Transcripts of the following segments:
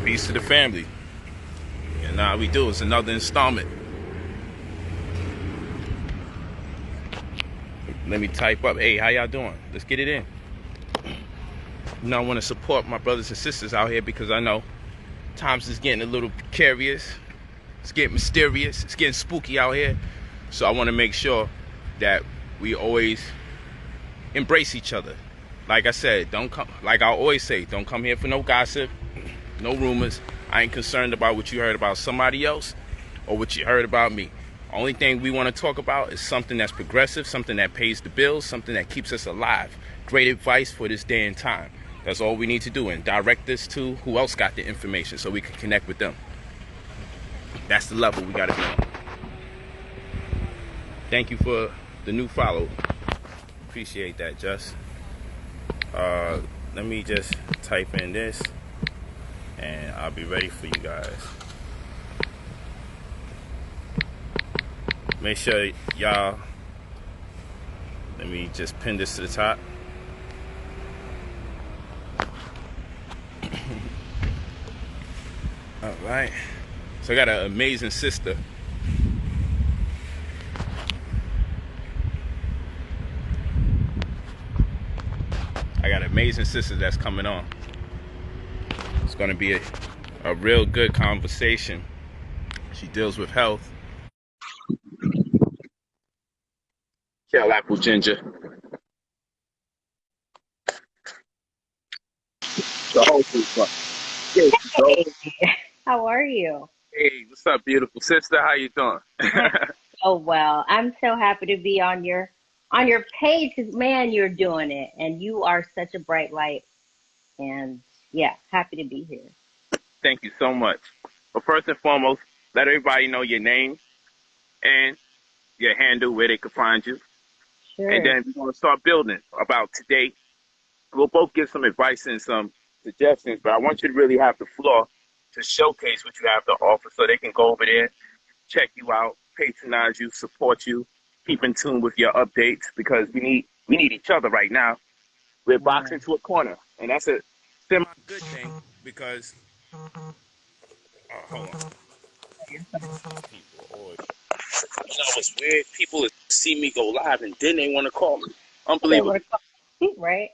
Peace to the family. And now we do. It's another installment. Let me type up. Hey, how y'all doing? Let's get it in. You know, I want to support my brothers and sisters out here because I know times is getting a little precarious. It's getting mysterious. It's getting spooky out here. So I want to make sure that we always embrace each other. Like I said, don't come. Like I always say, don't come here for no gossip, no rumors. I ain't concerned about what you heard about somebody else or what you heard about me. Only thing we want to talk about is something that's progressive, something that pays the bills, something that keeps us alive. Great advice for this day and time. That's all we need to do, and direct this to who else got the information so we can connect with them. That's the level we got to be on. Thank you for the new follow. Appreciate that, Just. Let me just type in this and I'll be ready for you guys. Make sure y'all, let me just pin this to the top. All right. So I got an amazing sister. I got an amazing sister that's coming on. It's going to be a real good conversation. She deals with health. Kale apple ginger. The whole food truck. Hey, how are you? Hey, what's up, beautiful sister? How you doing? Oh well, I'm so happy to be on your page because man, you're doing it, and you are such a bright light. And yeah, happy to be here. Thank you so much. But first and foremost, let everybody know your name and your handle, where they can find you. And Sure. then we're going to start building about today. We'll both give some advice and some suggestions, but I want you to really have the floor to showcase what you have to offer so they can go over there, check you out, patronize you, support you, keep in tune with your updates because we need each other right now. We're boxed Right. into a corner, and that's a semi good thing because hold on. People always, it's weird. People see me go live and then they want to call me. They want Unbelievable. to call, right?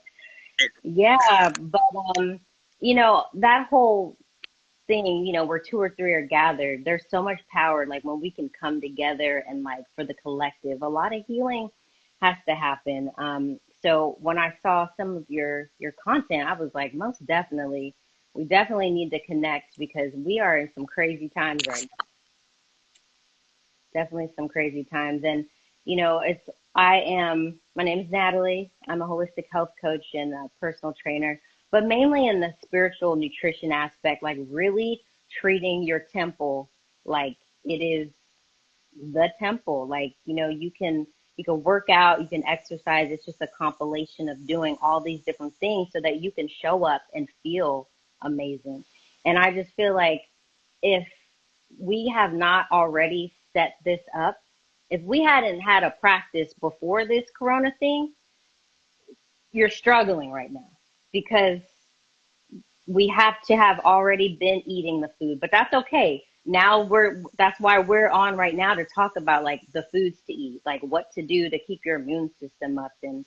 Yeah, but that whole thing, where two or three are gathered, there's so much power. Like when we can come together and like for the collective, a lot of healing has to happen. So when I saw some of your content, I was like, most definitely, we definitely need to connect because we are in some crazy times right now. Definitely some crazy times. And my name is Natalie. I'm a holistic health coach and a personal trainer, but mainly in the spiritual nutrition aspect, like really treating your temple like it is the temple. Like, you can work out, you can exercise. It's just a compilation of doing all these different things so that you can show up and feel amazing. And I just feel like if we have not already set this up, if we hadn't had a practice before this corona thing, you're struggling right now because we have to have already been eating the food, but that's okay. Now that's why we're on right now to talk about like the foods to eat, like what to do to keep your immune system up and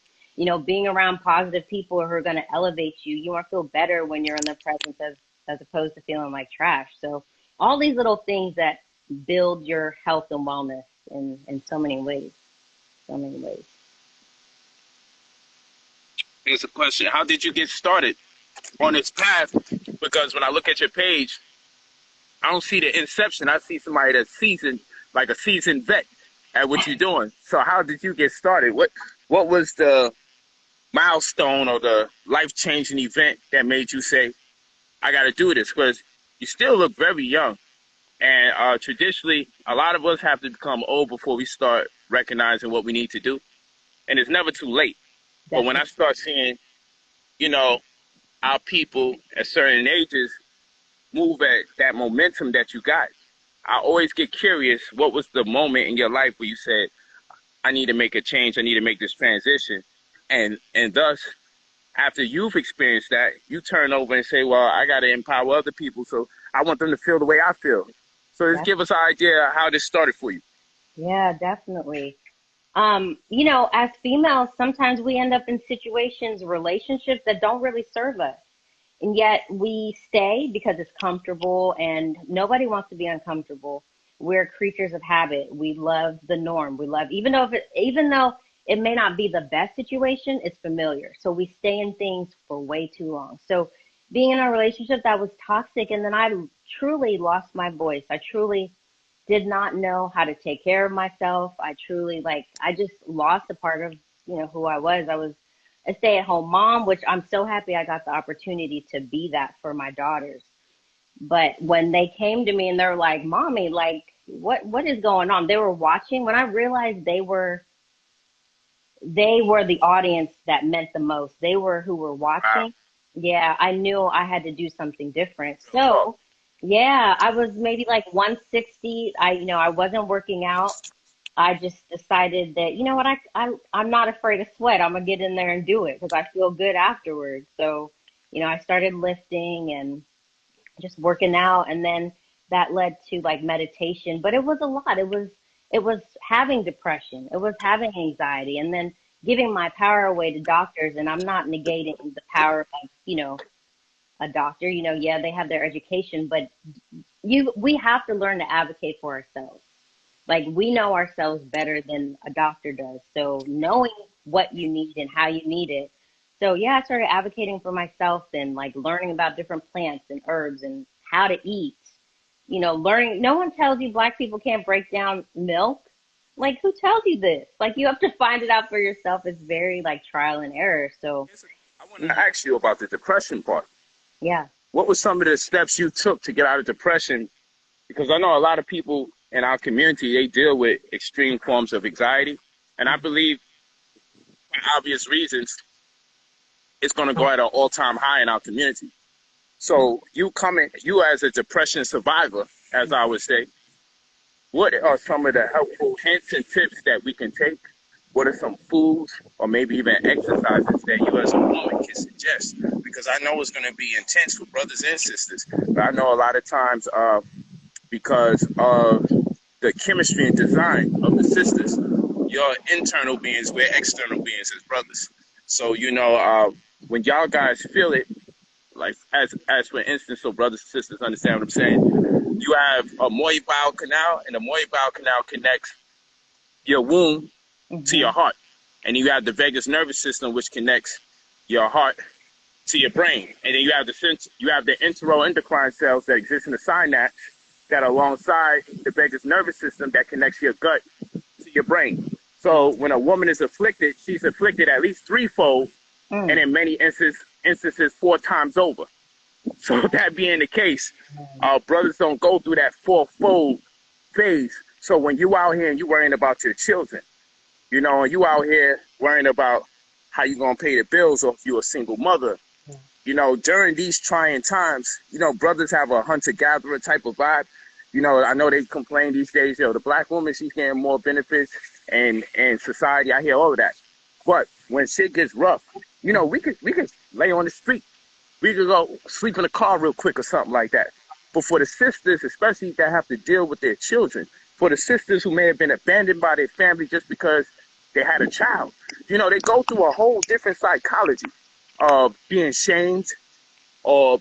being around positive people who are going to elevate you. You want to feel better when you're in the presence of as opposed to feeling like trash. So all these little things that build your health and wellness in so many ways, so many ways. Here's a question. How did you get started on this path? Because when I look at your page, I don't see the inception. I see somebody that's seasoned, like a seasoned vet at what you're doing. So how did you get started? What was the milestone or the life-changing event that made you say, I got to do this? Because you still look very young. And traditionally, a lot of us have to become old before we start recognizing what we need to do. And it's never too late. But when I Definitely. start seeing, you know, our people at certain ages move at that momentum that you got, I always get curious, what was the moment in your life where you said, I need to make a change, I need to make this transition, and thus after you've experienced that, you turn over and say, well, I got to empower other people, so I want them to feel the way I feel. So just give us an idea how this started for you. Yeah, definitely. You know, as females, sometimes we end up in situations, relationships that don't really serve us. And yet we stay because it's comfortable and nobody wants to be uncomfortable. We're creatures of habit. We love the norm. We love, even though it may not be the best situation, it's familiar. So we stay in things for way too long. So being in a relationship that was toxic, and then I truly lost my voice. I truly did not know how to take care of myself. I truly I just lost a part of, who I was. I was a stay-at-home mom, which I'm so happy I got the opportunity to be that for my daughters. But when they came to me and they're like, "Mommy, like what is going on?" They were watching. When I realized they were the audience that meant the most. They were who were Wow. watching. Yeah, I knew I had to do something different. So, yeah, I was maybe like 160. I wasn't working out. I just decided that, you know what, I'm not afraid of sweat. I'm gonna get in there and do it because I feel good afterwards. So, I started lifting and just working out, and then that led to like meditation. But it was a lot. It was having depression, it was having anxiety, and then giving my power away to doctors. And I'm not negating the power of a doctor. Yeah, they have their education, but we have to learn to advocate for ourselves. Like, we know ourselves better than a doctor does. So knowing what you need and how you need it. So yeah, I started advocating for myself and like learning about different plants and herbs and how to eat. Learning, no one tells you black people can't break down milk. Like, who tells you this? Like, you have to find it out for yourself. It's very like trial and error. So I want to ask you about the depression part. yeah. What were some of the steps you took to get out of depression? Because I know a lot of people in our community, they deal with extreme forms of anxiety. And I believe, for obvious reasons, it's going to go at an all-time high in our community. So you as a depression survivor, as I would say, what are some of the helpful hints and tips that we can take? What are some foods or maybe even exercises that you as a woman can suggest? Because I know it's going to be intense for brothers and sisters. But I know a lot of times because of the chemistry and design of the sisters, you're internal beings, we're external beings as brothers. So, when y'all guys feel it, like as for instance, so brothers and sisters understand what I'm saying, you have a moy bowel canal, and the moy bowel canal connects your womb to Hmm. your heart. And you have the vagus nervous system, which connects your heart to your brain. And then you have the enteroendocrine cells that exist in the synapse that are alongside the vagus nervous system that connects your gut to your brain. So when a woman is afflicted, she's afflicted at least threefold, and Mm. in many instances 4 times over. So that being the case, brothers don't go through that fourfold phase. So when you out here and you worrying about your children, and you out here worrying about how you gonna pay the bills, or if you're a single mother, during these trying times, brothers have a hunter-gatherer type of vibe. I know they complain these days, the black woman, she's getting more benefits and society. I hear all of that. But when shit gets rough, we could lay on the street. We could go sleep in a car real quick or something like that. But for the sisters, especially that have to deal with their children, for the sisters who may have been abandoned by their family just because they had a child, they go through a whole different psychology of being shamed, or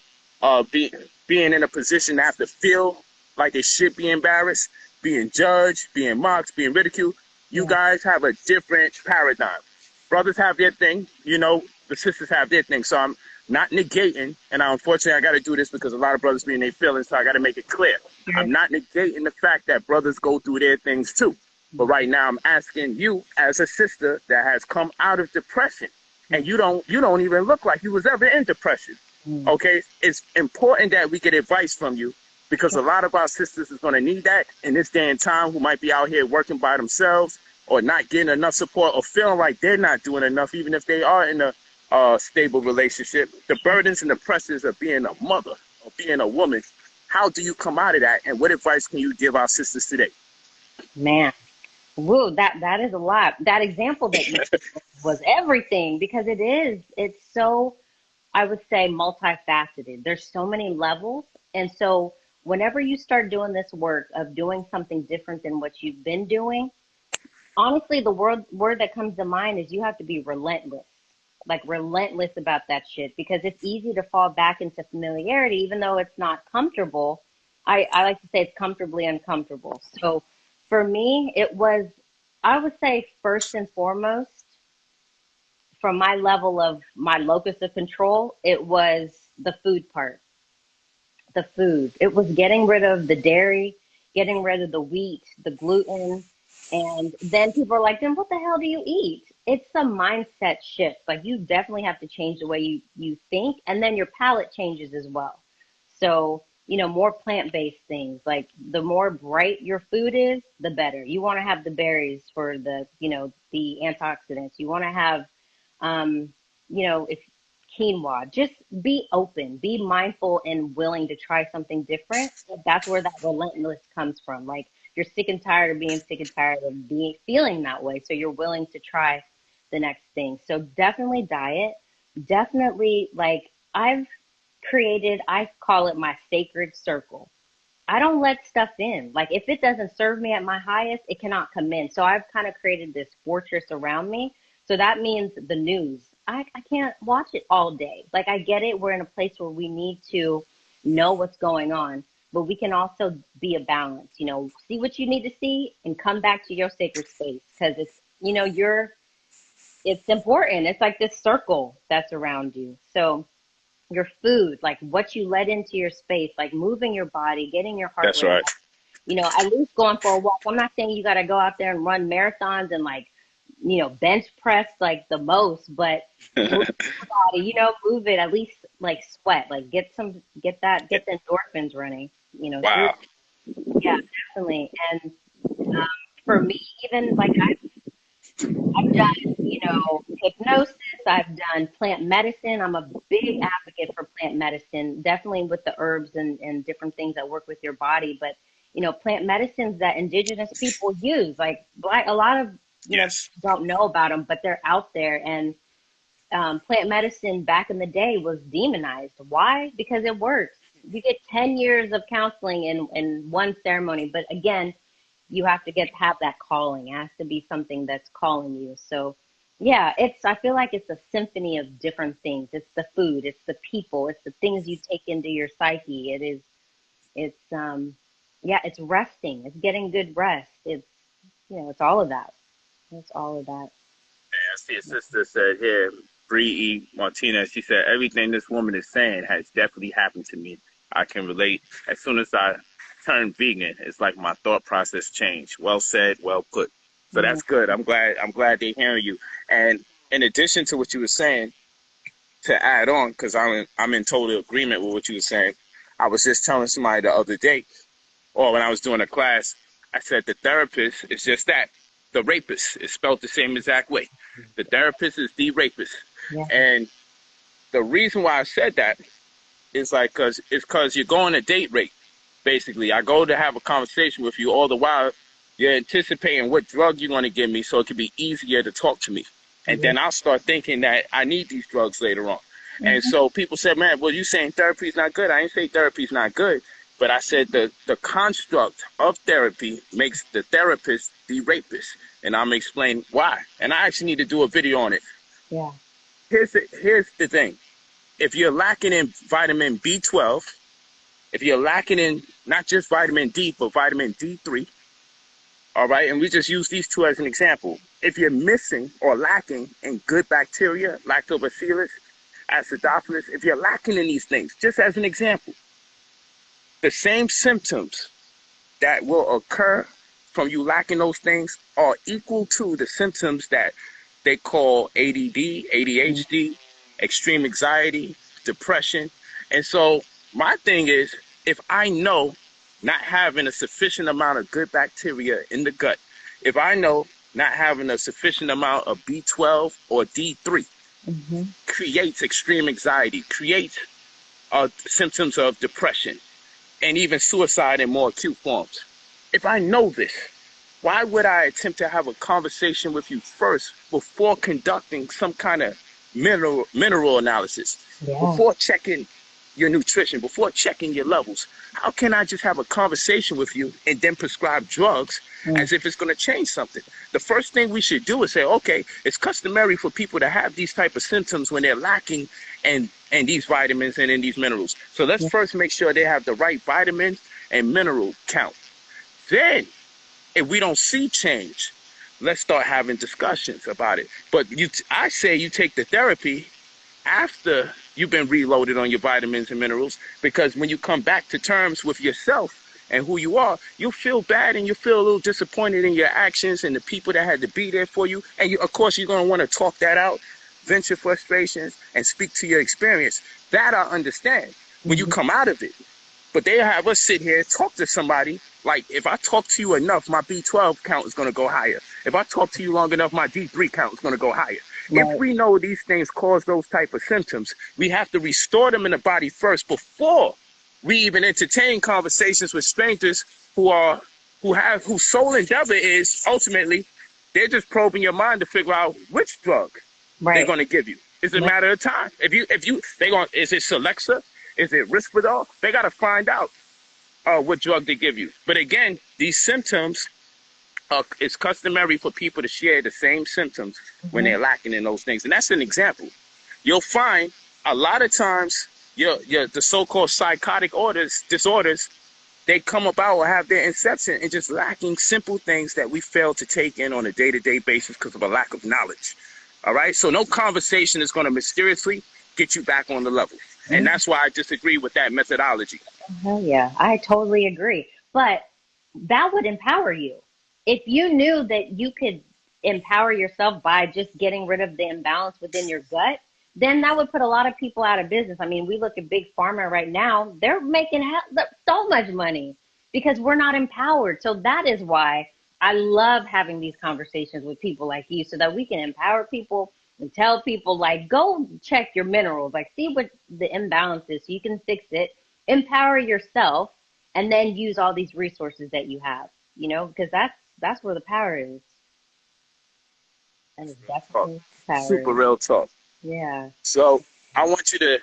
being in a position to have to feel like they should be embarrassed, being judged, being mocked, being ridiculed. You Yeah. guys have a different paradigm. Brothers have their thing, the sisters have their thing. So I'm not negating, and unfortunately I got to do this because a lot of brothers be in their feelings, so I got to make it clear. I'm Sure. not negating the fact that brothers go through their things too. But right now I'm asking you, as a sister that has come out of depression, and you don't even look like you was ever in depression. Mm. Okay, it's important that we get advice from you, because a lot of our sisters is going to need that in this day and time, who might be out here working by themselves or not getting enough support or feeling like they're not doing enough, even if they are in a stable relationship. The burdens and the pressures of being a mother or being a woman, how do you come out of that? And what advice can you give our sisters today? Man. Woo, that is a lot. That example that you was everything because it is. It's so, I would say, multifaceted. There's so many levels. And so whenever you start doing this work of doing something different than what you've been doing, honestly, the word that comes to mind is you have to be relentless, like relentless about that shit, because it's easy to fall back into familiarity, even though it's not comfortable. I like to say it's comfortably uncomfortable. So for me, it was, I would say, first and foremost, from my level of my locus of control, it was the food part, the food. It was getting rid of the dairy, getting rid of the wheat, the gluten. And then people are like, then what the hell do you eat? It's a mindset shift. Like you definitely have to change the way you think. And then your palate changes as well. So, more plant-based things. Like the more bright your food is, the better. You want to have the berries for the antioxidants. You want to have, if quinoa, just be open, be mindful and willing to try something different. That's where that relentless comes from. Like you're sick and tired of being sick and tired of being feeling that way. So you're willing to try the next thing. So definitely diet. Definitely like I call it my sacred circle. I don't let stuff in. Like if it doesn't serve me at my highest, it cannot come in. So I've kind of created this fortress around me. So that means the news. I can't watch it all day. Like I get it. We're in a place where we need to know what's going on, but we can also be a balance, see what you need to see and come back to your sacred space because it's important. It's like this circle that's around you. So your food, like what you let into your space, like moving your body, getting your heart That's rate right. up, at least going for a walk. I'm not saying you got to go out there and run marathons and like, bench press like the most, but move your body, move it, at least like sweat, like get the endorphins running, through. Wow. Yeah, definitely. And for me, even like I've done, hypnosis, I've done plant medicine. I'm a big advocate for plant medicine, definitely with the herbs and different things that work with your body. But, plant medicines that indigenous people use, like black, a lot of, Yes. don't know about them, but they're out there. And plant medicine back in the day was demonized. Why? Because it works. You get 10 years of counseling in one ceremony. But again, you have to have that calling. It has to be something that's calling you. So yeah, I feel like it's a symphony of different things. It's the food, it's the people, it's the things you take into your psyche. It's resting, it's getting good rest. It's all of that. It's all of that. I see a sister said here, Bree E. Martinez, she said, everything this woman is saying has definitely happened to me. I can relate. As soon as I turned vegan, it's like my thought process changed. Well said, well put. So Mm, that's good. I'm glad they're hearing you. And in addition to what you were saying, to add on, because I'm in total agreement with what you were saying, I was just telling somebody the other day, or when I was doing a class, I said the therapist is just that. The rapist is spelled the same exact way. The therapist is the rapist. yeah. And the reason why I said that is like, because you're going to date rape. Basically, I go to have a conversation with you all the while. You're anticipating what drug you're going to give me so it can be easier to talk to me. And Yeah. then I'll start thinking that I need these drugs later on. And Hmm. so people said, man, well, you saying therapy's not good. I ain't say therapy's not good. But I said the construct of therapy makes the therapist the rapist. And I'm explaining why. And I actually need to do a video on it. Yeah. Here's the thing. If you're lacking in vitamin B12, if you're lacking in not just vitamin D, but vitamin D3, all right, and we just use these two as an example. If you're missing or lacking in good bacteria, lactobacillus, acidophilus, if you're lacking in these things, just as an example, the same symptoms that will occur from you lacking those things are equal to the symptoms that they call ADD, Mm, ADHD, extreme anxiety, depression. And so my thing is, if I know not having a sufficient amount of good bacteria in the gut, if I know not having a sufficient amount of B12 or D3 hmm. creates extreme anxiety, creates symptoms of depression, and even suicide in more acute forms. If I know this, why would I attempt to have a conversation with you first before conducting some kind of mineral analysis, Yeah. before checking your nutrition, before checking your levels? How can I just have a conversation with you and then prescribe drugs Mm. as if it's going to change something? The first thing we should do is say, okay, it's customary for people to have these type of symptoms when they're lacking and these vitamins and in these minerals. So let's Yeah. first make sure they have the right vitamins and mineral count. Then, if we don't see change, let's start having discussions about it. But I say you take the therapy after you've been reloaded on your vitamins and minerals, because when you come back to terms with yourself and who you are, you'll feel bad and you'll feel a little disappointed in your actions and the people that had to be there for you. And of course, you're going to want to talk that out, vent your frustrations, and speak to your experience. That I understand when you Mhm. come out of it. But they have us sit here and talk to somebody. Like, if I talk to you enough, my B12 count is going to go higher. If I talk to you long enough, my D3 count is going to go higher. If Right. we know these things cause those type of symptoms, we have to restore them in the body first before we even entertain conversations with strangers whose sole endeavor is ultimately they're just probing your mind to figure out which drug they're Right. going to give you. It's a Right. matter of time. Is it Celexa? Is it Risperdal? They got to find out what drug they give you. But again, these symptoms, it's customary for people to share the same symptoms when Mhm. they're lacking in those things. And that's an example. You'll find a lot of times the so-called psychotic disorders, they come about or have their inception in just lacking simple things that we fail to take in on a day-to-day basis because of a lack of knowledge. All right? So no conversation is going to mysteriously get you back on the level. And Mhm. that's why I disagree with that methodology. Hell yeah, I totally agree. But that would empower you. If you knew that you could empower yourself by just getting rid of the imbalance within your gut, then that would put a lot of people out of business. I mean, we look at Big Pharma right now, they're making so much money because we're not empowered. So that is why I love having these conversations with people like you so that we can empower people and tell people, like, go check your minerals, like, see what the imbalance is so you can fix it, empower yourself, and then use all these resources that you have, because that's where the power is. That is Talk. definitely the power Super is. real talk. Yeah. So I want you to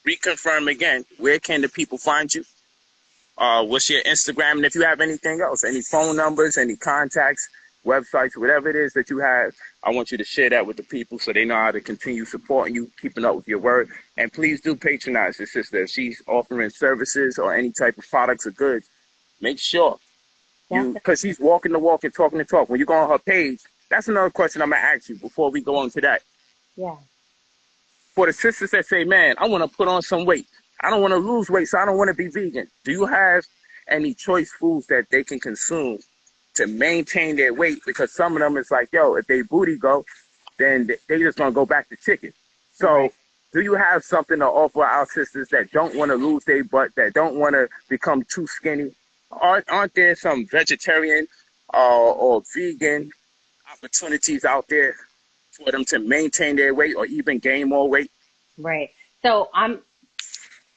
reconfirm again, where can the people find you? What's your Instagram? And if you have anything else, any phone numbers, any contacts, websites, whatever it is that you have, I want you to share that with the people so they know how to continue supporting you, keeping up with your word. And please do patronize your sister. If she's offering services or any type of products or goods, make sure because she's walking the walk and talking the talk. When you go on her page, that's another question I'm going to ask you before we go on to that. Yeah. For the sisters that say, man, I want to put on some weight. I don't want to lose weight, so I don't want to be vegan. Do you have any choice foods that they can consume to maintain their weight? Because some of them is like, yo, if they booty go, then they just going to go back to chicken. So Right. do you have something to offer our sisters that don't want to lose their butt, that don't want to become too skinny? Aren't there some vegetarian or vegan opportunities out there for them to maintain their weight or even gain more weight? Right. So I'm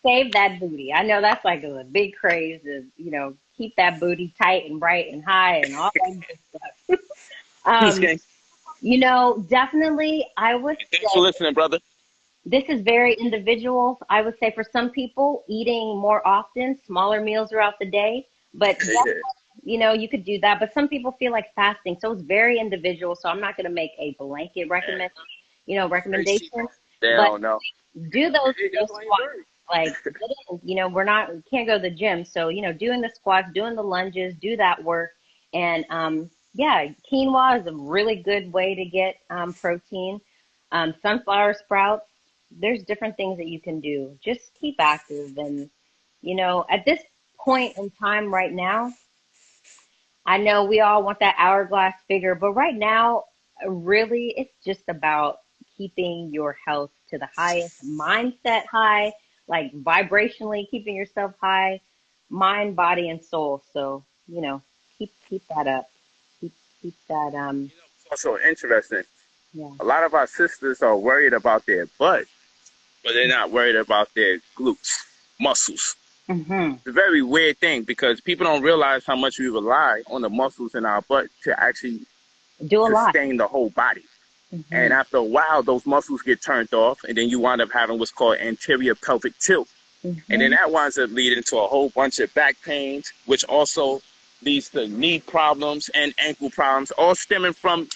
save that booty. I know that's like a big craze to, keep that booty tight and bright and high and all that good stuff. Peace, Um, gang. definitely I would Thanks for say listening, brother. this is very individual. I would say for some people, eating more often, smaller meals throughout the day. But Yeah. you could do that. But some people feel like fasting, so it's very individual. So I'm not going to make a blanket recommendation. They But don't know. do Hey, those that's why you squats. dirty. Like, we can't go to the gym. So, doing the squats, doing the lunges, do that work. And yeah, quinoa is a really good way to get protein. Sunflower sprouts, there's different things that you can do. Just keep active. And, at this point in time right now, I know we all want that hourglass figure, but right now, really, it's just about keeping your health to the highest, mindset high, like vibrationally keeping yourself high, mind, body, and soul. So, keep that up. Keep keep that It's also interesting. yeah. A lot of our sisters are worried about their butt, but they're not worried about their glutes, muscles. Hmm. It's a very weird thing because people don't realize how much we rely on the muscles in our butt to actually Do a lot. sustain the whole body. And Hmm. after a while, those muscles get turned off, and then you wind up having what's called anterior pelvic tilt. And then Hmm. that winds up leading to a whole bunch of back pains, which also leads to knee problems and ankle problems, all stemming from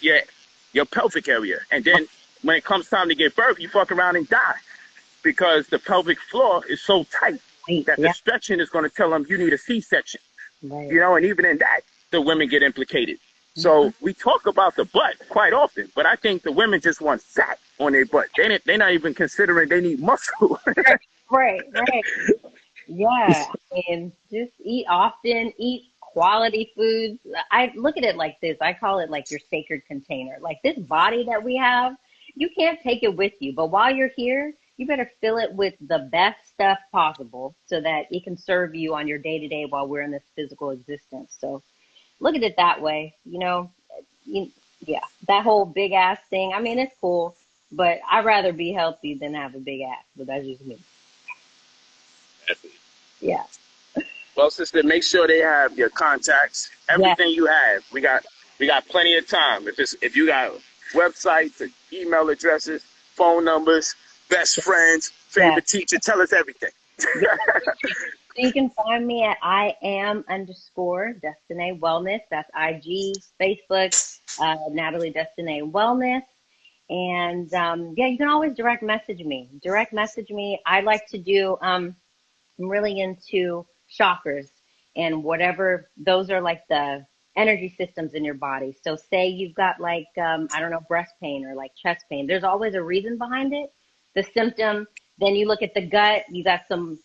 your pelvic area. And then when it comes time to give birth, you fuck around and die because the pelvic floor is so tight Wait, that the yeah, stretching is going to tell them you need a C-section. right. You know, and even in that, the women get implicated. Hmm. So we talk about the butt quite often, but I think the women just want fat on their butt. They're not even considering they need muscle. Right, right. Yeah, I mean, just eat often, eat quality foods. I look at it like this. I call it like your sacred container. Like this body that we have, you can't take it with you, but while you're here, you better fill it with the best stuff possible so that it can serve you on your day to day while we're in this physical existence. So look at it that way. You, yeah, that whole big ass thing. I mean, it's cool, but I'd rather be healthy than have a big ass. But that's just me. Yeah. Well, sister, make sure they have your contacts, Yeah. everything you have. We got plenty of time. If you got websites, email addresses, phone numbers, best friends, Yeah. favorite teacher, tell us everything. Yeah. So you can find me at I am underscore Destiny Wellness. That's IG, Facebook, Natalie Destiny Wellness. And yeah, you can always direct message me. Direct message me. I like to do, I'm really into chakras and whatever, those are like the energy systems in your body. So say you've got like, I don't know, breast pain or like chest pain. There's always a reason behind it. The symptom, then you look at the gut, you got some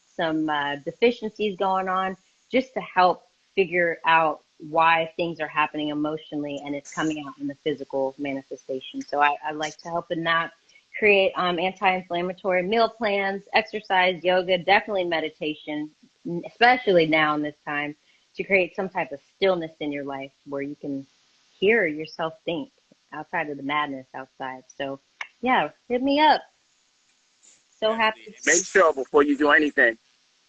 deficiencies going on just to help figure out why things are happening emotionally and it's coming out in the physical manifestation. So I like to help in that create anti-inflammatory meal plans, exercise, yoga, definitely meditation, especially now in this time, to create some type of stillness in your life where you can hear yourself think outside of the madness outside. So, yeah, hit me up. So happy Make to. sure before you do anything,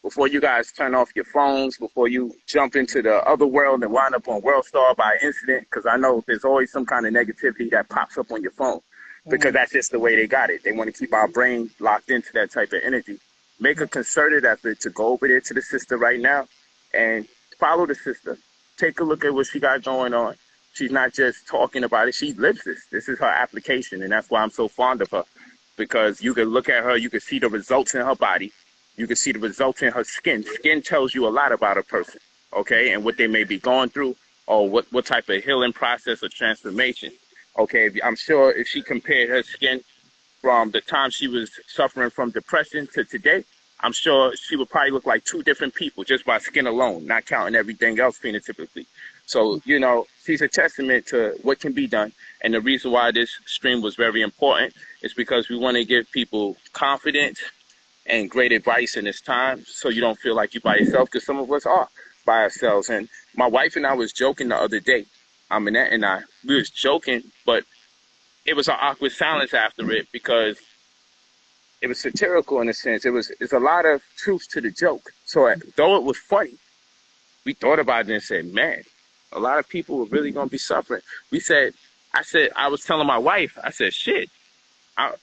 before you guys turn off your phones, before you jump into the other world and wind up on World Star by incident, because I know there's always some kind of negativity that pops up on your phone, because Mm, that's just the way they got it. They want to keep our brain locked into that type of energy. Make a concerted effort to go over there to the sister right now and follow the sister. Take a look at what she got going on. She's not just talking about it, she lives this. This is her application, and that's why I'm so fond of her, because you can look at her, you can see the results in her body, you can see the results in her skin. Skin tells you a lot about a person, okay, and what they may be going through, or what type of healing process or transformation. Okay, I'm sure if she compared her skin from the time she was suffering from depression to today, I'm sure she would probably look like two different people just by skin alone, not counting everything else phenotypically. So, she's a testament to what can be done. And the reason why this stream was very important is because we want to give people confidence and great advice in this time so you don't feel like you're by yourself, because some of us are by ourselves. And my wife and I was joking the other day. Annette and we was joking, but it was an awkward silence after it because it was satirical in a sense. It's a lot of truth to the joke. So though it was funny, we thought about it and said, man, a lot of people are really going to be suffering. I was telling my wife, I said, shit, I,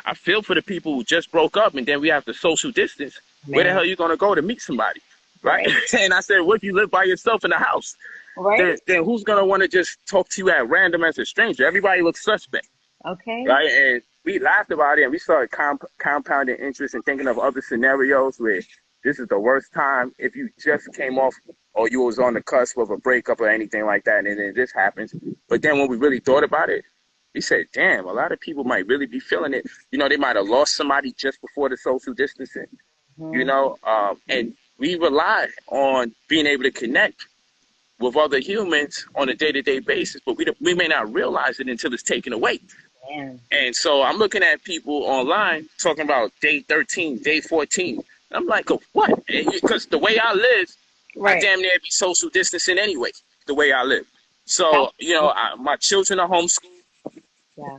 I feel for the people who just broke up and then we have to social distance. Where the hell man, are you going to go to meet somebody? Right? right, And I said, what if you live by yourself in the house? right, Then who's going to want to just talk to you at random as a stranger? Everybody looks suspect. okay, Right? And we laughed about it and we started compounding interest and thinking of other scenarios where this is the worst time if you just came off or you was on the cusp of a breakup or anything like that, and then this happens. But then when we really thought about it, we said, damn, a lot of people might really be feeling it. They might have lost somebody just before the social distancing, hmm, and we rely on being able to connect with other humans on a day-to-day basis, but we may not realize it until it's taken away. man, And so I'm looking at people online talking about day 13, day 14. I'm like, oh, what? Because the way I live, I right. damn near be social distancing anyway, the way I live. That's So, my children are homeschooled. yeah,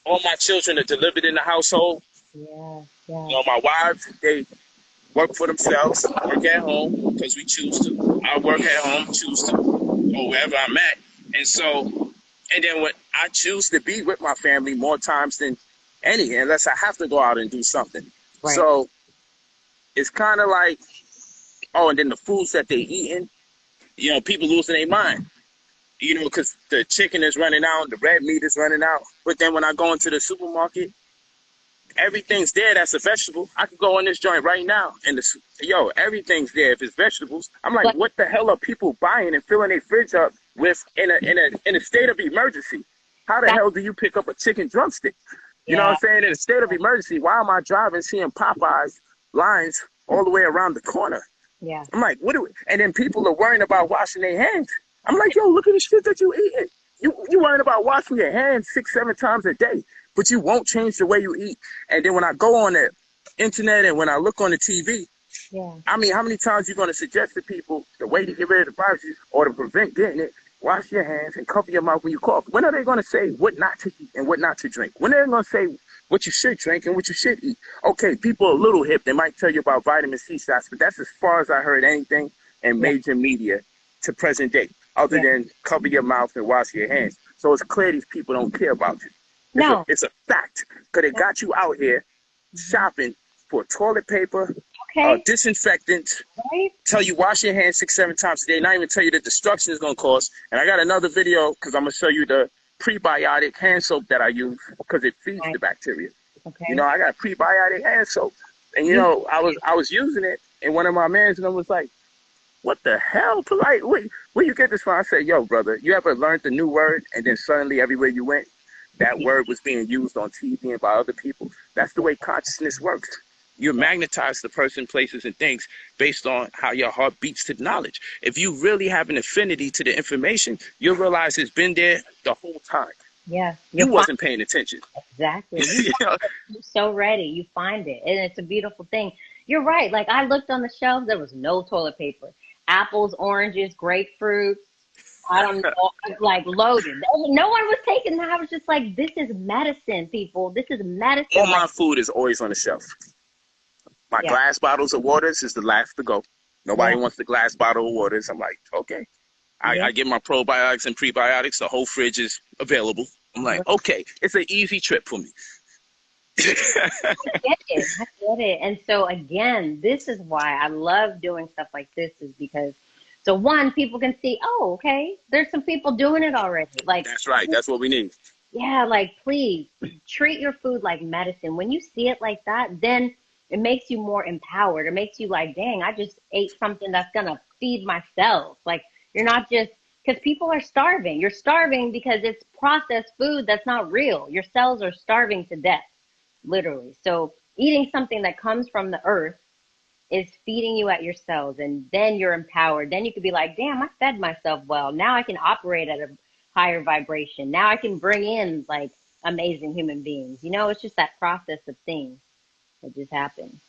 All my children are delivered in the household. yeah, yeah. My wives, work for themselves, work at home because we choose to. I work at home, choose to, or wherever I'm at. And so, and then when I choose to be with my family more times than any, unless I have to go out and do something. Right. So it's kind of like, oh, and then the foods that they eating, you know, people losing their mind. You know, because the chicken is running out, the red meat is running out. But then when I go into the supermarket, everything's there that's a vegetable. I could go in this joint right now and everything's there if it's vegetables. I'm like, But what the hell are people buying and filling their fridge up with in a state of emergency? How the that, hell do you pick up a chicken drumstick? You know what yeah, I'm saying? In a state of emergency, why am I driving seeing Popeyes lines all the way around the corner? yeah, I'm like, what do we? And then people are worrying about washing their hands. I'm like, yo, look at the shit that you eating. You worrying about washing your hands 6-7 times a day, but you won't change the way you eat. And then when I go on the internet and when I look on the TV, yeah, I mean, how many times you going to suggest to people the way to get rid of the virus or to prevent getting it? Wash your hands and cover your mouth when you cough. When are they going to say what not to eat and what not to drink? When are they going to say what you should drink and what you should eat? Okay, people are a little hip. They might tell you about vitamin C shots, but that's as far as I heard anything in yeah, major media to present day, other yeah. than cover your mouth and wash your hands. So it's clear these people don't care about you. No. It's a fact because it got you out here Mhm. shopping for toilet paper, Okay. disinfectant, Right. tell you wash your hands 6-7 times a day, not even tell you the destruction is going to cause. And I got another video because I'm going to show you the prebiotic hand soap that I use because it feeds Right. the bacteria. You know, Okay. I got prebiotic hand soap. And, you You. know, I was using it, and one of my mans and I was like, what the hell, Polight? Where you get this from? I said, yo, brother, you ever learned the new word and then suddenly everywhere you went, that word was being used on TV and by other people? That's the way consciousness works. You Yeah. magnetize the person, places, and things based on how your heart beats to knowledge. If you really have an affinity to the information, you'll realize it's been there the whole time. Yeah. You'll You find wasn't paying attention. exactly. You You know? you're so ready. You find it, and it's a beautiful thing. You're right. Like I looked on the shelves, there was no toilet paper. Apples, oranges, grapefruits. I don't know, like loaded. No one was taking that. I was just like, this is medicine, people. This is All medicine. Like, my food is always on the shelf. My yeah, glass bottles of waters is the last to go. yeah, Nobody wants the glass bottle of waters. I'm like, okay. yeah. I get my probiotics and prebiotics. The whole fridge is available. I'm like, okay, it's an easy trip for me. Get it. I get it. And so again, this is why I love doing stuff like this is because so one, people can see, oh, okay, there's some people doing it already. Like, That's right. That's what we need. yeah, like please treat your food like medicine. When you see it like that, then it makes you more empowered. It makes you like, dang, I just ate something that's gonna feed my cells. Like you're not just because people are starving. You're starving because it's processed food that's not real. Your cells are starving to death literally. So eating something that comes from the earth is feeding you at your cells, and then you're empowered. Then you could be like, damn, I fed myself well. Now I can operate at a higher vibration. Now I can bring in like amazing human beings. You know, it's just that process of things that just happens.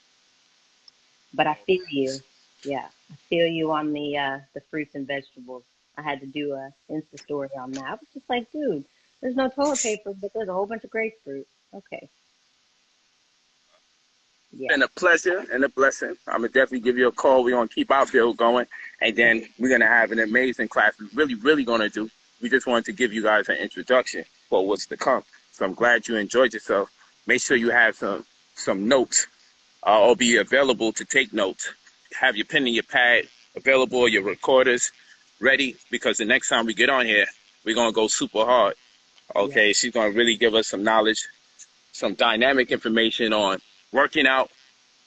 But I feel you. Yeah, I feel you on the fruits and vegetables. I had to do a Insta story on that. I was just like, dude, there's no toilet paper, but there's a whole bunch of grapefruit. Okay, It's yeah. been a pleasure and a blessing. I'm going to definitely give you a call. We're going to keep our build going. And then we're going to have an amazing class. We're really going to do. We just wanted to give you guys an introduction for what's to come. So I'm glad you enjoyed yourself. Make sure you have some notes or be available to take notes. Have your pen and your pad available, your recorders ready, because the next time we get on here, we're going to go super hard. Yeah. Okay, she's going to really give us some knowledge, some dynamic information on working out.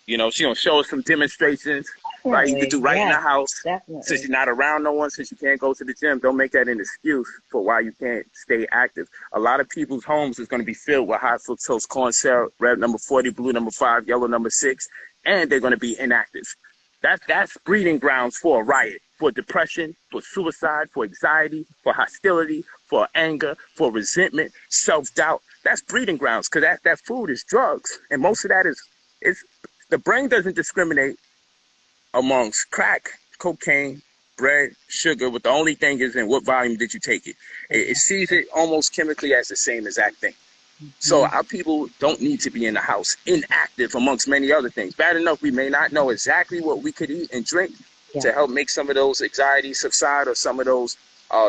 You know, she's going to show us some demonstrations, right? You could Definitely. do right in the Yes, house. Since definitely. you're not around no one, since you can't go to the gym, don't make that an excuse for why you can't stay active. A lot of people's homes is going to be filled with high fructose corn syrup, red number 40, blue number 5, yellow number 6, and they're going to be inactive. That's breeding grounds for a riot, for depression, for suicide, for anxiety, for hostility, for anger, for resentment, self-doubt. That's breeding grounds because that food is drugs. And most of that is the brain doesn't discriminate amongst crack, cocaine, bread, sugar, but the only thing is in what volume did you take it. It Exactly. sees it almost chemically as the same exact thing. So our people don't need to be in the house, inactive amongst many other things. Bad enough, we may not know exactly what we could eat and drink Yeah. to help make some of those anxieties subside or some of those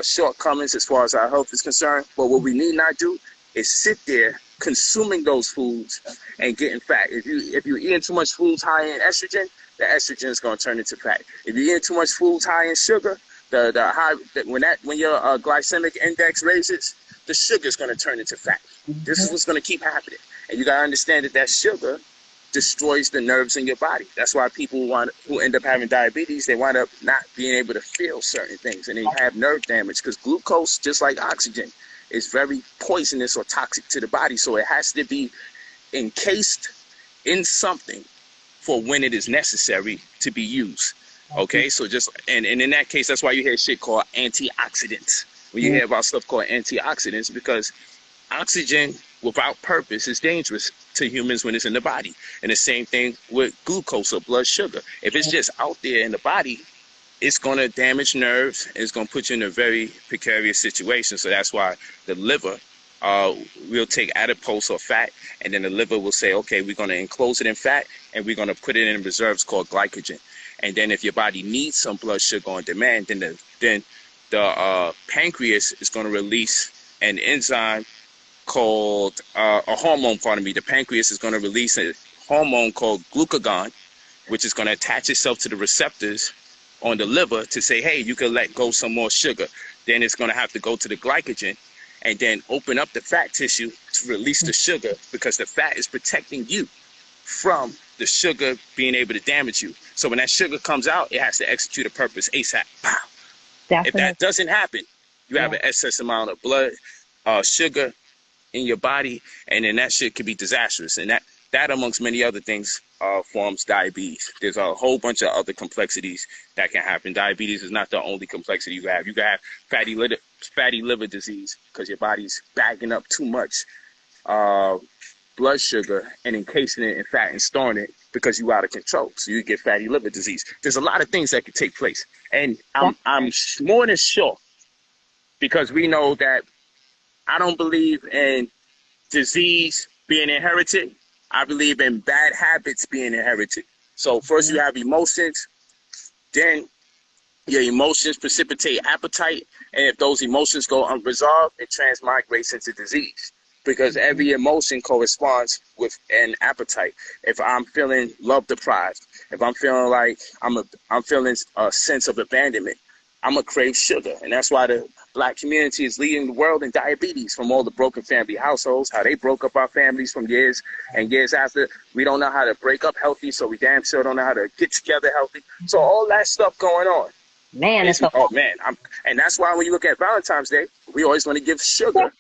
shortcomings as far as our health is concerned. But what we need not do is sit there consuming those foods and getting fat. If you're eating too much foods high in estrogen, the estrogen is going to turn into fat. If you're eating too much foods high in sugar, when your glycemic index raises, the sugar is going to turn into fat. This is what's going to keep happening. And you got to understand that sugar destroys the nerves in your body. That's why people who end up having diabetes, they wind up not being able to feel certain things, and they have nerve damage because glucose, just like oxygen, is very poisonous or toxic to the body. So it has to be encased in something for when it is necessary to be used. Okay, so and in that case, that's why you hear shit called antioxidants. When you hear about stuff called antioxidants, because oxygen without purpose is dangerous to humans when it's in the body. And the same thing with glucose or blood sugar. If it's just out there in the body, it's going to damage nerves. It's going to put you in a very precarious situation. So that's why the liver will take adipose or fat, and then the liver will say, okay, we're going to enclose it in fat, and we're going to put it in reserves called glycogen. And then if your body needs some blood sugar on demand, then the pancreas is going to release an enzyme called a hormone. Pardon me. The pancreas is going to release a hormone called glucagon, which is going to attach itself to the receptors on the liver to say, hey, you can let go some more sugar. Then it's going to have to go to the glycogen and then open up the fat tissue to release the sugar, because the fat is protecting you from the sugar being able to damage you. So when that sugar comes out, it has to execute a purpose ASAP. Pow. If that doesn't happen, you have an excess amount of blood sugar in your body, and then that shit could be disastrous. And that amongst many other things forms diabetes. There's a whole bunch of other complexities that can happen. Diabetes is not the only complexity you have. You can have fatty liver disease because your body's bagging up too much blood sugar and encasing it in fat and storing it because you're out of control. So you get fatty liver disease. There's a lot of things that could take place. And I'm more than sure, because we know that I don't believe in disease being inherited. I believe in bad habits being inherited. So first you have emotions, then your emotions precipitate appetite, and if those emotions go unresolved, it transmigrates into disease, because every emotion corresponds with an appetite. If I'm feeling love deprived, if I'm feeling like I'm feeling a sense of abandonment, I'm gonna crave sugar. And that's why the Black community is leading the world in diabetes, from all the broken family households, how they broke up our families from years and years after. We don't know how to break up healthy, so we damn sure don't know how to get together healthy. So all that stuff going on. Man, and that's why when you look at Valentine's Day, we always want to give sugar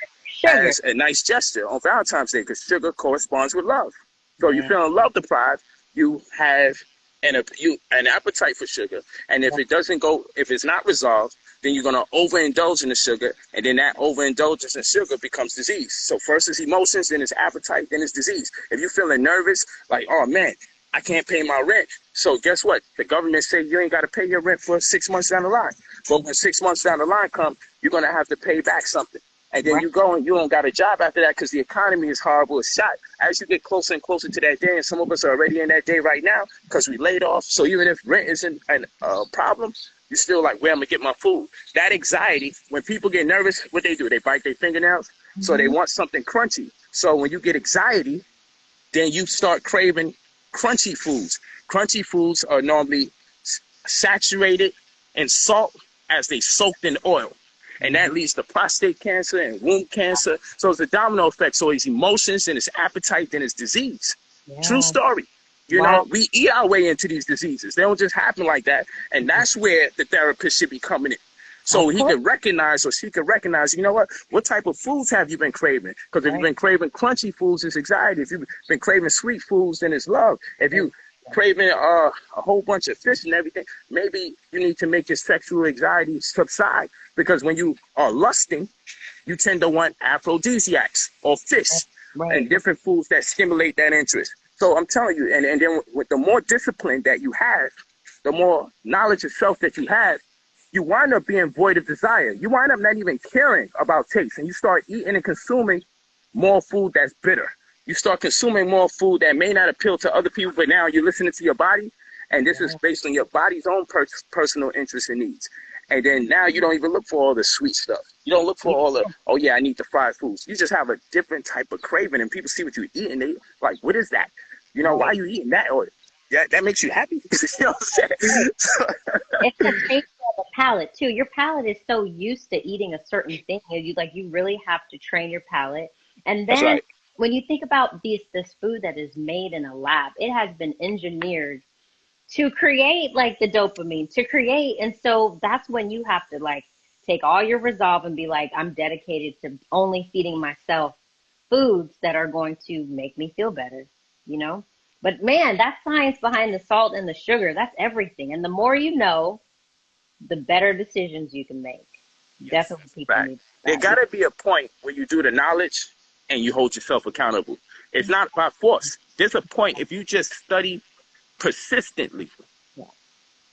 as a nice gesture on Valentine's Day, because sugar corresponds with love. So you're feeling love deprived, you have an appetite for sugar, and if it's not resolved, then you're going to overindulge in the sugar, and then that overindulgence in sugar becomes disease. So first is emotions, then it's appetite, then it's disease. If you're feeling nervous, like, oh man, I can't pay my rent. So guess what? The government said you ain't got to pay your rent for 6 months down the line. But when 6 months down the line come, you're going to have to pay back something. And then you go and you don't got a job after that because the economy is horrible. It's shot. As you get closer and closer to that day, and some of us are already in that day right now because we laid off. So even if rent isn't a problem, you're still like, where am I going to get my food? That anxiety, when people get nervous, what they do? They bite their fingernails. So they want something crunchy. So when you get anxiety, then you start craving crunchy foods. Crunchy foods are normally saturated in salt as they soaked in oil. And that leads to prostate cancer and womb cancer. So it's a domino effect. So it's emotions, then it's appetite, then it's disease. Yeah. True story. You know, we eat our way into these diseases. They don't just happen like that. And that's where the therapist should be coming in. So he could recognize, or she could recognize, you know what type of foods have you been craving? Because if you've been craving crunchy foods, it's anxiety. If you've been craving sweet foods, then it's love. If you craving a whole bunch of fish and everything, maybe you need to make your sexual anxiety subside. Because when you are lusting, you tend to want aphrodisiacs or fish and different foods that stimulate that interest. So I'm telling you, and then with the more discipline that you have, the more knowledge of self that you have, you wind up being void of desire. You wind up not even caring about taste, and you start eating and consuming more food that's bitter. You start consuming more food that may not appeal to other people, but now you're listening to your body, and this is based on your body's own personal interests and needs. And then now you don't even look for all the sweet stuff. You don't look for all the, oh yeah, I need the fried foods. You just have a different type of craving, and people see what you're eating. They like, what is that? You know, why are you eating that? Or that makes you happy? You know what I'm saying? It's the taste of the palate too. Your palate is so used to eating a certain thing, you really have to train your palate. And That's then right. when you think about this food that is made in a lab, it has been engineered to create like the dopamine, to create. And so that's when you have to like take all your resolve and be like, I'm dedicated to only feeding myself foods that are going to make me feel better, you know? But man, that science behind the salt and the sugar, that's everything. And the more you know, the better decisions you can make. Yes, Definitely that's a people fact. need There that. got to be a point where you do the knowledge and you hold yourself accountable. It's not by force. There's a point if you just study persistently. Yeah.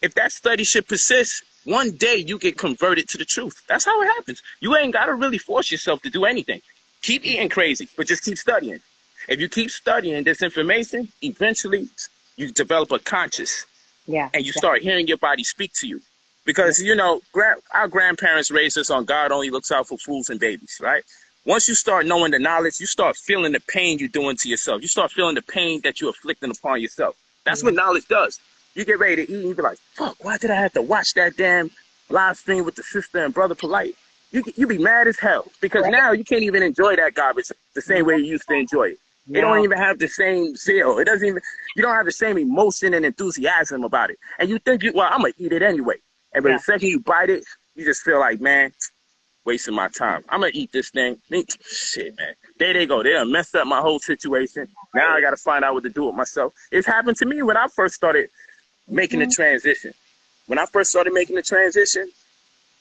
If that study should persist, one day you get converted to the truth. That's how it happens. You ain't got to really force yourself to do anything. Keep eating crazy, but just keep studying. If you keep studying this information, eventually you develop a conscious Yeah. and you start hearing your body speak to you. Because, you know, our grandparents raised us on God only looks out for fools and babies, right? Once you start knowing the knowledge, you start feeling the pain you're doing to yourself. You start feeling the pain that you're inflicting upon yourself. That's what knowledge does. You get ready to eat and you be like, fuck, why did I have to watch that damn live stream with the sister and brother Polight? You be mad as hell because Right. now you can't even enjoy that garbage the same way you used to enjoy it. It don't No. even have the same zeal. It doesn't even, you don't have the same emotion and enthusiasm about it. And you think, well, I'm going to eat it anyway. And but Yeah. the second you bite it, you just feel like, man, wasting my time. I'm going to eat this thing. Shit, man. There they go. They done messed up my whole situation. Now I got to find out what to do with myself. It's happened to me when I first started making the transition. When I first started making the transition,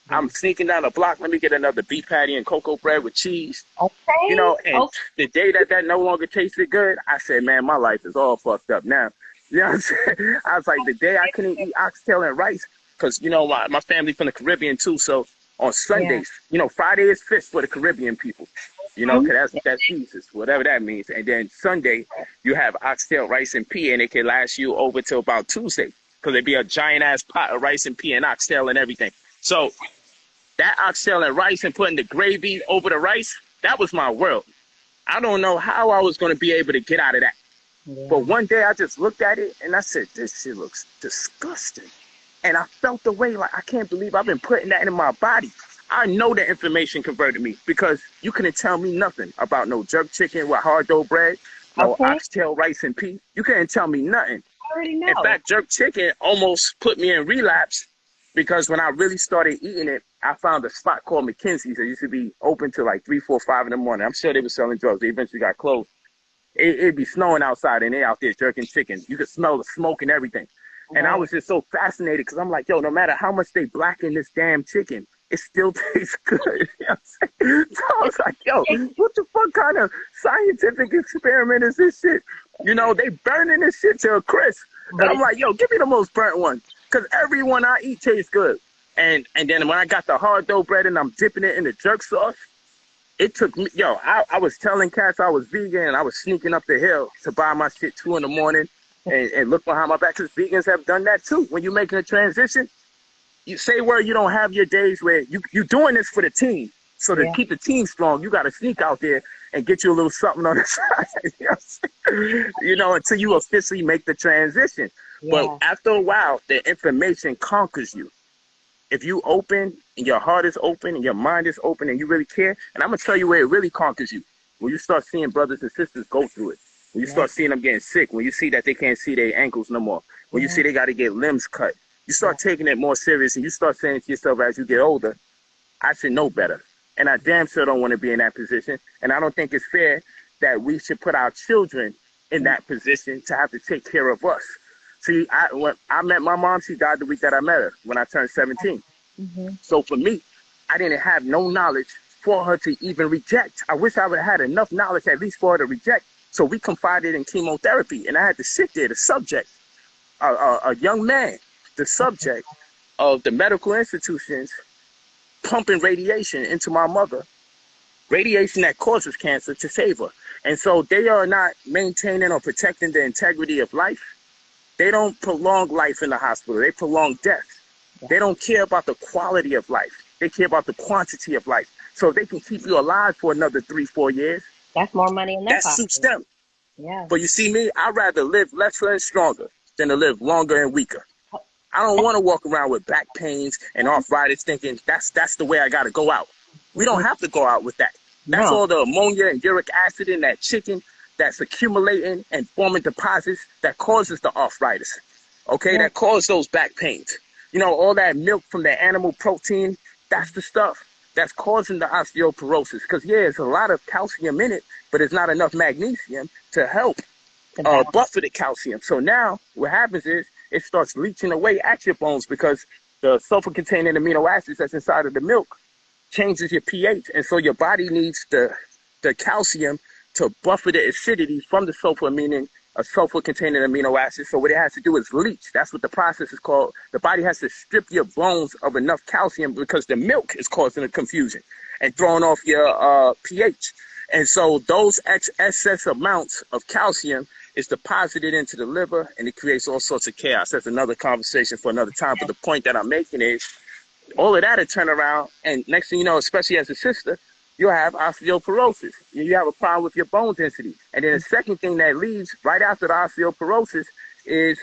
I'm sneaking down the block. Let me get another beef patty and cocoa bread with cheese. You Okay. know, and the day that no longer tasted good, I said, man, my life is all fucked up now. You know what I'm saying? I was like, the day I couldn't eat oxtail and rice, because, you know, my family from the Caribbean, too. So on Yeah. Sundays, you know, Friday is fish for the Caribbean people, you know, because that's Jesus, whatever that means. And then Sunday, you have oxtail, rice, and pea, and it can last you over till about Tuesday, because it'd be a giant-ass pot of rice and pea and oxtail and everything. So that oxtail and rice and putting the gravy over the rice, that was my world. I don't know how I was going to be able to get out of that. But Yeah. one day I just looked at it and I said, this shit looks disgusting. And I felt the way like, I can't believe I've been putting that in my body. I know the information converted me because you couldn't tell me nothing about no jerk chicken with hard dough bread, no Okay. oxtail, rice, and pea. You couldn't tell me nothing. I already In know. fact, jerk chicken almost put me in relapse because when I really started eating it, I found a spot called McKinsey's that used to be open till like 3, 4, 5 in the morning. I'm sure they were selling drugs. They eventually got closed. It'd be snowing outside and they out there jerking chicken. You could smell the smoke and everything. And I Right. was just so fascinated because I'm like, yo, no matter how much they blacken this damn chicken, it still tastes good. You know what I'm saying? So I was like, yo, what the fuck kind of scientific experiment is this shit? You know, they burning this shit to a crisp. And But I'm like, yo, give me the most burnt one. Because every one I eat tastes good. And then when I got the hard dough bread and I'm dipping it in the jerk sauce, it took me, yo, I was telling cats I was vegan and I was sneaking up the hill to buy my shit 2 in the morning and look behind my back because vegans have done that too. When you're making a transition, you say where you don't have your days where you're doing this for the team. So to yeah. keep the team strong, you got to sneak out there and get you a little something on the side. You know what I'm saying? You know, until you officially make the transition. But Yeah. after a while, the information conquers you. If you open and your heart is open and your mind is open and you really care, and I'm going to tell you where it really conquers you. When you start seeing brothers and sisters go through it. When you Yeah. start seeing them getting sick. When you see that they can't see their ankles no more. When you Yeah. see they got to get limbs cut. You start taking it more serious and you start saying to yourself as you get older, I should know better. And I damn sure don't want to be in that position. And I don't think it's fair that we should put our children in that position to have to take care of us. See, when I met my mom, she died the week that I met her when I turned 17. Mm-hmm. So for me, I didn't have no knowledge for her to even reject. I wish I would have had enough knowledge at least for her to reject. So we confided in chemotherapy, and I had to sit there, the subject, a young man, the subject of the medical institutions pumping radiation into my mother radiation that causes cancer to save her. And so they are not maintaining or protecting the integrity of life. They don't prolong life in the hospital. They prolong death. They don't care about the quality of life. They care about the quantity of life. So they can keep you alive for another 3-4 years. That's more money in their That pocket. suits them. Yeah. But you see me, I'd rather live lesser and stronger than to live longer and weaker. I don't want to walk around with back pains and arthritis thinking that's the way I got to go out. We don't have to go out with that. That's all the ammonia and uric acid in that chicken that's accumulating and forming deposits that causes the arthritis, okay, that causes those back pains. You know, all that milk from the animal protein, that's the stuff that's causing the osteoporosis. Because, there's a lot of calcium in it, but it's not enough magnesium to help buffer the calcium. So now what happens is it starts leaching away at your bones because the sulfur-containing amino acids that's inside of the milk changes your pH. And so your body needs the calcium to buffer the acidity from the sulfur, meaning a sulfur-containing amino acid. So what it has to do is leach. That's what the process is called. The body has to strip your bones of enough calcium because the milk is causing the confusion and throwing off your pH. And so those excess amounts of calcium is deposited into the liver, and it creates all sorts of chaos. That's another conversation for another time. But the point that I'm making is all of that will turn around, and next thing you know, especially as a sister, you'll have osteoporosis. You have a problem with your bone density. And then the second thing that leads right after the osteoporosis is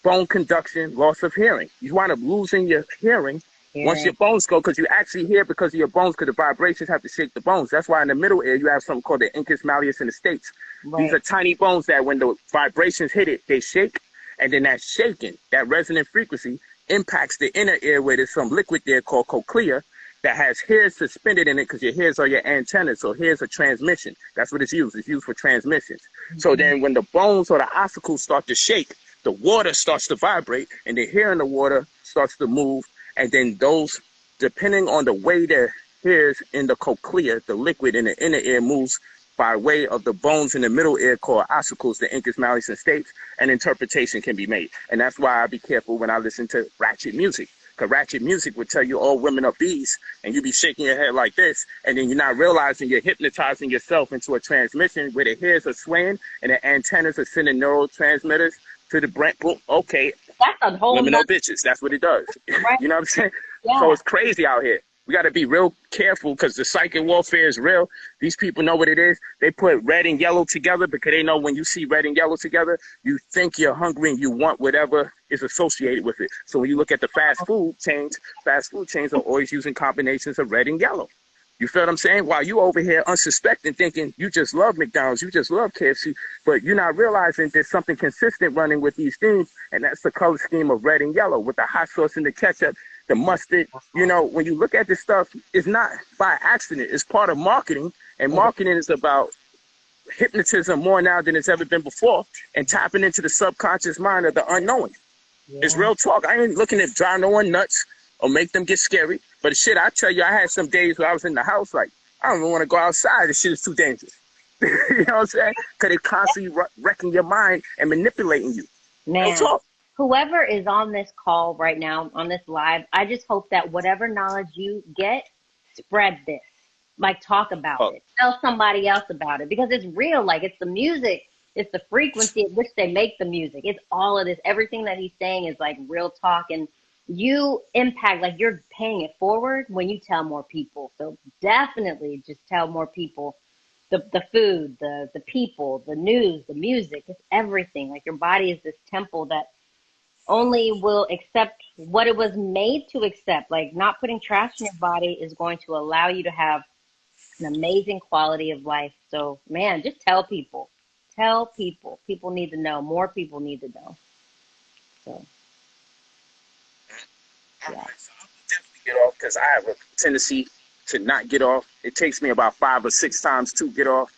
bone conduction, loss of hearing. You wind up losing your hearing once your bones go, because you actually hear because of your bones, because the vibrations have to shake the bones. That's why in the middle ear, you have something called the incus malleus in the States. These are tiny bones that when the vibrations hit it, they shake. And then that shaking, that resonant frequency, impacts the inner ear where there's some liquid there called cochlea that has hairs suspended in it, because your hairs are your antennas. So hairs are transmission. That's what it's used. It's used for transmissions. So then when the bones or the ossicles start to shake, the water starts to vibrate, and the hair in the water starts to move. And then those, depending on the way the hairs in the cochlea, the liquid in the inner ear moves by way of the bones in the middle ear called ossicles, the incus malleus and States, an interpretation can be made. And that's why I be careful when I listen to ratchet music. Because ratchet music would tell you all women are bees, and you be shaking your head like this, and then you're not realizing you're hypnotizing yourself into a transmission where the hairs are swaying and the antennas are sending neurotransmitters to the brain. Boom, okay, that's a whole women are bitches. That's what it does. Right. You know what I'm saying? Yeah. So it's crazy out here. We got to be real careful because the psychic warfare is real. These people know what it is. They put red and yellow together because they know when you see red and yellow together, you think you're hungry and you want whatever is associated with it. So when you look at the fast food chains are always using combinations of red and yellow. You feel what I'm saying? While you over here unsuspecting, thinking you just love McDonald's, you just love KFC, but you're not realizing there's something consistent running with these things, and that's the color scheme of red and yellow with the hot sauce and the ketchup, the mustard. You know, when you look at this stuff, it's not by accident. It's part of marketing, and marketing is about hypnotism more now than it's ever been before, and tapping into the subconscious mind of the unknowing. It's real talk. I ain't looking to drive no one nuts or make them get scary. But shit, I tell you, I had some days where I was in the house like, I don't even want to go outside. This shit is too dangerous. You know what I'm saying? Because it constantly wrecking your mind and manipulating you. Man, whoever is on this call right now, on this live, I just hope that whatever knowledge you get, spread this. Like, talk about it. Tell somebody else about it. Because it's real. Like, it's the music. It's the frequency at which they make the music. It's all of this. Everything that he's saying is like real talk. And you impact, like you're paying it forward when you tell more people. So definitely just tell more people the food, the people, the news, the music, it's everything. Like your body is this temple that only will accept what it was made to accept. Like not putting trash in your body is going to allow you to have an amazing quality of life. So man, just tell people. Tell people. People need to know. More people need to know. So yeah. So I will definitely get off because I have a tendency to not get off. It takes me about 5 or 6 times to get off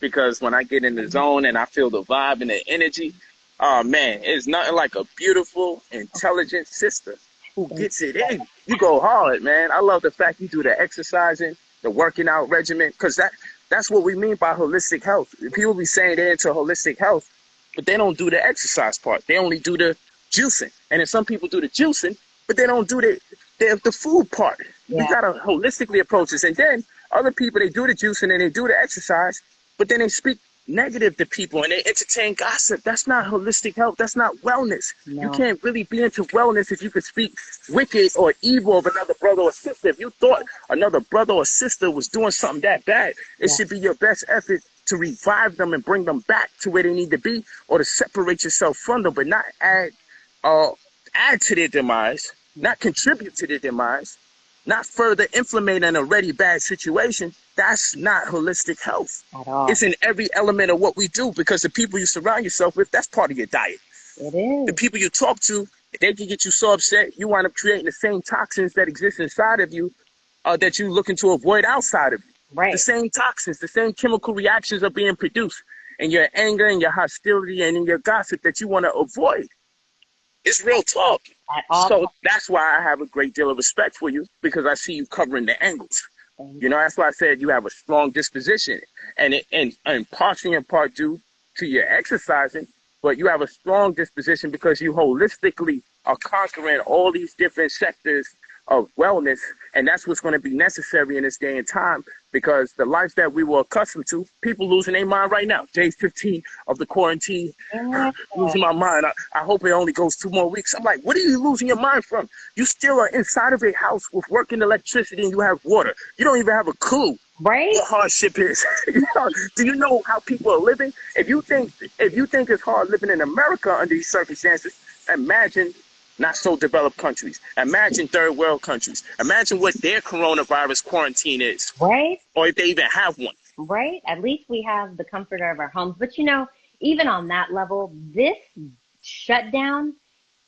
because when I get in the zone and I feel the vibe and the energy, oh man, it's nothing like a beautiful, intelligent sister who gets it in. You go hard, man. I love the fact you do the exercising, the working out regimen, because that's what we mean by holistic health. People be saying they're into holistic health, but they don't do the exercise part. They only do the juicing. And then some people do the juicing, but they don't do the food part. Yeah. You got to holistically approach this. And then Other people, they do the juicing and they do the exercise, but then they speak negative to people and they entertain gossip. That's not holistic health. That's not wellness. You No. can't really be into wellness if you could speak wicked or evil of another brother or sister. If you thought another brother or sister was doing something that bad, it should be your best effort to revive them and bring them back to where they need to be, or to separate yourself from them, but not add to their demise, not contribute to their demise, not further inflammate an already bad situation. That's not holistic health. At all. It's in every element of what we do, because the people you surround yourself with, that's part of your diet. It is. The people you talk to, they can get you so upset, you wind up creating the same toxins that exist inside of you that you're looking to avoid outside of you. Right. The same toxins, the same chemical reactions are being produced in your anger and your hostility and in your gossip that you want to avoid. It's real talk. At all. So that's why I have a great deal of respect for you, because I see you covering the angles. You know, that's why I said you have a strong disposition, and partially in part due to your exercising, but you have a strong disposition because you holistically are conquering all these different sectors of wellness, and that's what's going to be necessary in this day and time, because the life that we were accustomed to, people losing their mind right now. Day 15 of the quarantine, losing my mind. I hope it only goes 2 more weeks. I'm like, what are you losing your mind from? You still are inside of a house with working electricity and you have water. You don't even have a clue what hardship is. Do you know how people are living? If you think it's hard living in America under these circumstances, imagine not so developed countries. Imagine third world countries. Imagine what their coronavirus quarantine is. Right. Or if they even have one. Right. At least we have the comfort of our homes. But, you know, even on that level, this shutdown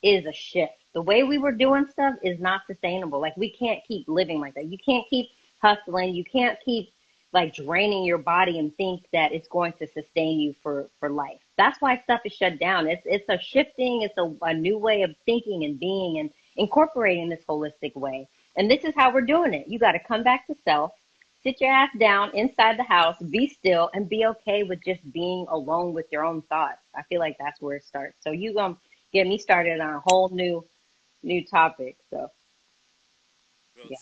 is a shift. The way we were doing stuff is not sustainable. Like, we can't keep living like that. You can't keep hustling. You can't keep like draining your body and think that it's going to sustain you for life. That's why stuff is shut down. It's a shifting, it's a new way of thinking and being and incorporating this holistic way. And this is how we're doing it. You got to come back to self, sit your ass down inside the house, be still, and be okay with just being alone with your own thoughts. I feel like that's where it starts. So you gonna get me started on a whole new topic. So yeah.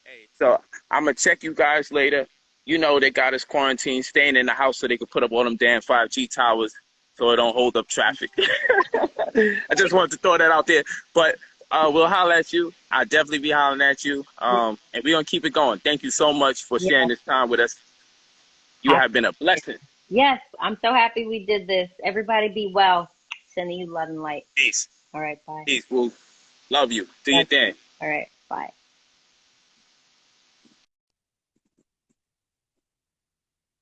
Hey, so I'm gonna check you guys later. You know, they got us quarantined, staying in the house so they could put up all them damn 5G towers so it don't hold up traffic. I just wanted to throw that out there. But we'll holler at you. I'll definitely be hollering at you. And we're going to keep it going. Thank you so much for sharing this time with us. You have been a blessing. Yes, I'm so happy we did this. Everybody be well. Sending you love and light. Peace. All right, bye. Peace, boo. Love you. Do your thing. All right, bye.